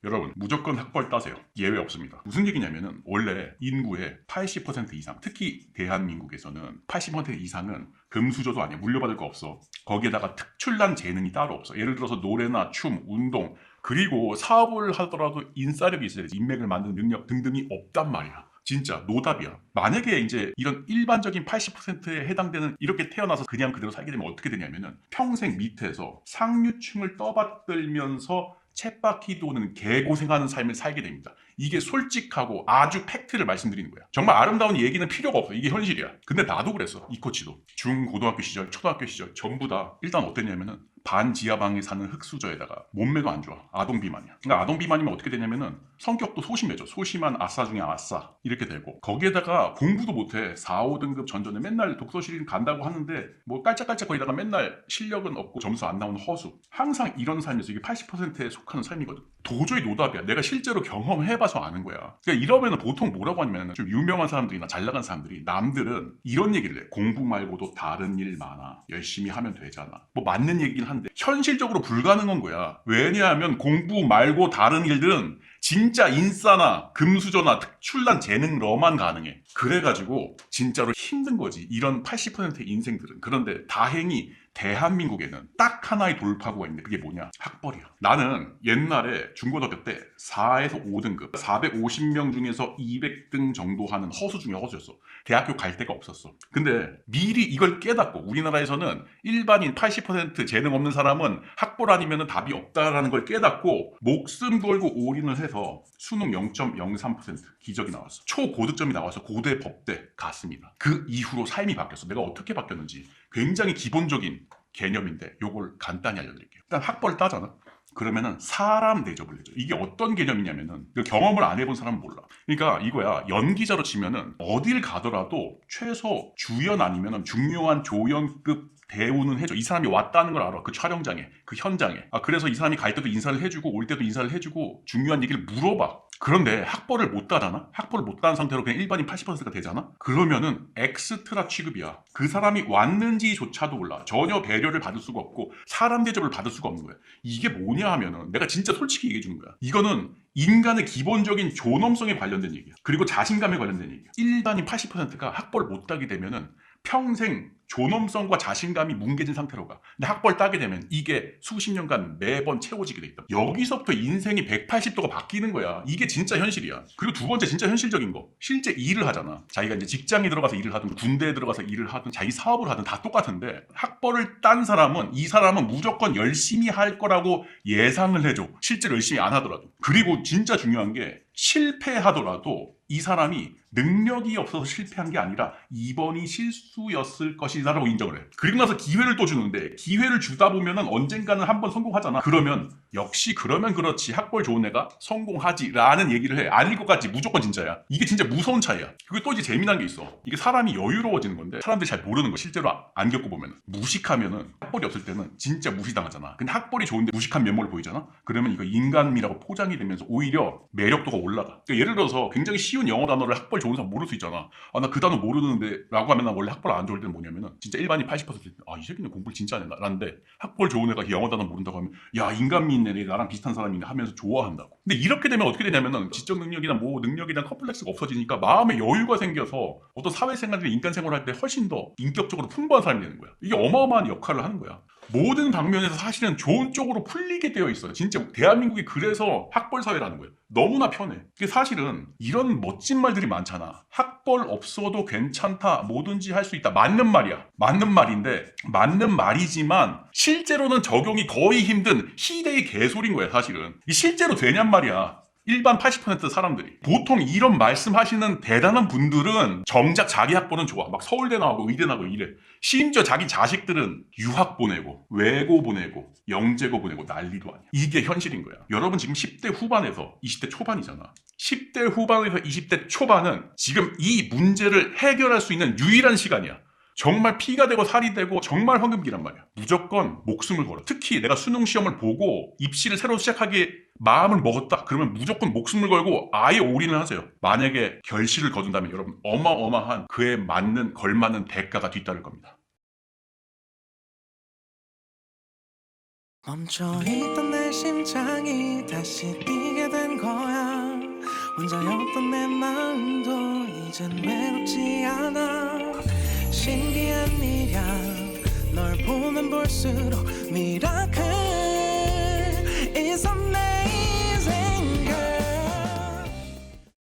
여러분 무조건 학벌 따세요. 예외 없습니다. 무슨 얘기냐면은 원래 인구의 80% 이상, 특히 대한민국에서는 80% 이상은 금수저도 아니야. 물려받을 거 없어. 거기에다가 특출난 재능이 따로 없어. 예를 들어서 노래나 춤, 운동, 그리고 사업을 하더라도 인싸력이 있어야 돼. 인맥을 만드는 능력 등등이 없단 말이야. 진짜 노답이야. 만약에 이제 이런 일반적인 80%에 해당되는 이렇게 태어나서 그냥 그대로 살게 되면 어떻게 되냐면은 평생 밑에서 상류층을 떠받들면서 쳇바퀴 도는 개고생하는 삶을 살게 됩니다. 이게 솔직하고 아주 팩트를 말씀드리는 거야. 정말 아름다운 얘기는 필요가 없어. 이게 현실이야. 근데 나도 그랬어. 이 코치도. 중고등학교 시절, 초등학교 시절 전부 다 일단 어땠냐면은 반 지하방에 사는 흙수저에다가 몸매도 안 좋아. 아동 비만이야. 그러니까 아동 비만이면 어떻게 되냐면은 성격도 소심해져. 소심한 아싸 중에 아싸 이렇게 되고 거기에다가 공부도 못해. 4, 5등급 전전에 맨날 독서실 간다고 하는데 뭐 깔짝깔짝 거리다가 맨날 실력은 없고 점수 안 나오는 허수. 항상 이런 삶에서 이게 80%에 속하는 삶이거든. 도저히 노답이야. 내가 실제로 경험해봐서 아는 거야. 그러니까 이러면은 보통 뭐라고 하냐면 좀 유명한 사람들이나 잘 나간 사람들이 남들은 이런 얘기를 해. 공부 말고도 다른 일 많아. 열심히 하면 되잖아. 뭐 맞는 얘기긴 한데 현실적으로 불가능한 거야. 왜냐하면 공부 말고 다른 일들은 진짜 인싸나 금수저나 특출난 재능으로만 가능해. 그래가지고 진짜로 힘든 거지. 이런 80%의 인생들은. 그런데 다행히 대한민국에는 딱 하나의 돌파구가 있는데 그게 뭐냐? 학벌이야. 나는 옛날에 중고등학교 때 4에서 5등급 450명 중에서 200등 정도 하는 허수 중에 허수였어. 대학교 갈 데가 없었어. 근데 미리 이걸 깨닫고 우리나라에서는 일반인 80% 재능 없는 사람은 학벌 아니면 답이 없다라는 걸 깨닫고 목숨 걸고 올인을 해서 수능 0.03% 기적이 나왔어. 초고득점이 나와서 고대 법대 갔습니다. 그 이후로 삶이 바뀌었어. 내가 어떻게 바뀌었는지 굉장히 기본적인 개념인데 요걸 간단히 알려드릴게요. 일단 학벌을 따잖아. 그러면은 사람 대접을 해줘. 이게 어떤 개념이냐면은 경험을 안 해본 사람은 몰라. 그러니까 이거야. 연기자로 치면은 어딜 가더라도 최소 주연 아니면은 중요한 조연급 대우는 해줘. 이 사람이 왔다는 걸 알아. 그 촬영장에, 그 현장에. 그래서 이 사람이 갈 때도 인사를 해주고 올 때도 인사를 해주고 중요한 얘기를 물어봐. 그런데 학벌을 못 따잖아? 학벌을 못 따는 상태로 그냥 일반인 80%가 되잖아? 그러면은 엑스트라 취급이야. 그 사람이 왔는지조차도 몰라. 전혀 배려를 받을 수가 없고 사람 대접을 받을 수가 없는 거야. 이게 뭐냐 하면은 내가 진짜 솔직히 얘기해 주는 거야. 이거는 인간의 기본적인 존엄성에 관련된 얘기야. 그리고 자신감에 관련된 얘기야. 일반인 80%가 학벌을 못 따게 되면은 평생 존엄성과 자신감이 뭉개진 상태로 가. 근데 학벌 따게 되면 이게 수십 년간 매번 채워지게 돼 있다. 여기서부터 인생이 180도가 바뀌는 거야. 이게 진짜 현실이야. 그리고 두 번째 진짜 현실적인 거. 실제 일을 하잖아. 자기가 이제 직장에 들어가서 일을 하든 군대에 들어가서 일을 하든 자기 사업을 하든 다 똑같은데 학벌을 딴 사람은 이 사람은 무조건 열심히 할 거라고 예상을 해줘. 실제로 열심히 안 하더라도. 그리고 진짜 중요한 게 실패하더라도 이 사람이 능력이 없어서 실패한 게 아니라 이번이 실수였을 것이다라고 인정을 해. 그리고 나서 기회를 또 주는데 기회를 주다 보면은 언젠가는 한번 성공하잖아. 그러면 역시 그러면 그렇지 학벌 좋은 애가 성공하지라는 얘기를 해. 아닐 것 같지. 무조건 진짜야. 이게 진짜 무서운 차이야. 그리고 또 이제 재미난 게 있어. 이게 사람이 여유로워지는 건데 사람들이 잘 모르는 거 실제로 안 겪어보면 무식하면은 학벌이 없을 때는 진짜 무시당하잖아. 근데 학벌이 좋은데 무식한 면모를 보이잖아. 그러면 이거 인간미라고 포장이 되면서 오히려 매력도가 올라가. 그러니까 예를 들어서 굉장히 쉬운 영어 단어를 학벌 좋은 사람 모를 수 있잖아. 나 그 단어 모르는데 라고 하면 나 원래 학벌 안 좋을 때는 뭐냐면은 진짜 일반인 80% 이 새끼는 공부를 진짜 안 했나 라는데 학벌 좋은 애가 영어 단어 모른다고 하면 야 인간미 있네 나랑 비슷한 사람이네 하면서 좋아한다고. 근데 이렇게 되면 어떻게 되냐면은 지적 능력이나 뭐 능력이나 컴플렉스가 없어지니까 마음에 여유가 생겨서 어떤 사회생활이나 인간생활을 할 때 훨씬 더 인격적으로 풍부한 사람이 되는 거야. 이게 어마어마한 역할을 하는 거야. 모든 방면에서 사실은 좋은 쪽으로 풀리게 되어 있어요. 진짜 대한민국이 그래서 학벌 사회라는 거예요. 너무나 편해. 이게 사실은 이런 멋진 말들이 많잖아. 학벌 없어도 괜찮다. 뭐든지 할 수 있다. 맞는 말이야. 맞는 말인데 맞는 말이지만 실제로는 적용이 거의 힘든 희대의 개소리인 거야 사실은. 이 실제로 되냔 말이야. 일반 80% 사람들이. 보통 이런 말씀하시는 대단한 분들은 정작 자기 학벌은 좋아. 막 서울대 나오고 의대 나오고 이래. 심지어 자기 자식들은 유학 보내고 외고 보내고 영재고 보내고 난리도 아니야. 이게 현실인 거야. 여러분 지금 10대 후반에서 20대 초반이잖아. 10대 후반에서 20대 초반은 지금 이 문제를 해결할 수 있는 유일한 시간이야. 정말 피가 되고 살이 되고 정말 황금기란 말이야. 무조건 목숨을 걸어. 특히 내가 수능 시험을 보고 입시를 새로 시작하기에 마음을 먹었다. 그러면 무조건 목숨을 걸고 아예 올인을 하세요. 만약에 결실을 거둔다면 여러분 어마어마한 그에 맞는 걸맞는 대가가 뒤따를 겁니다. 멈춰있던 내 심장이 다시 뛰게 돼 혼자였던 내 마음도 이젠 외롭지 않아. 신기한 일이야, 널 보면 볼수록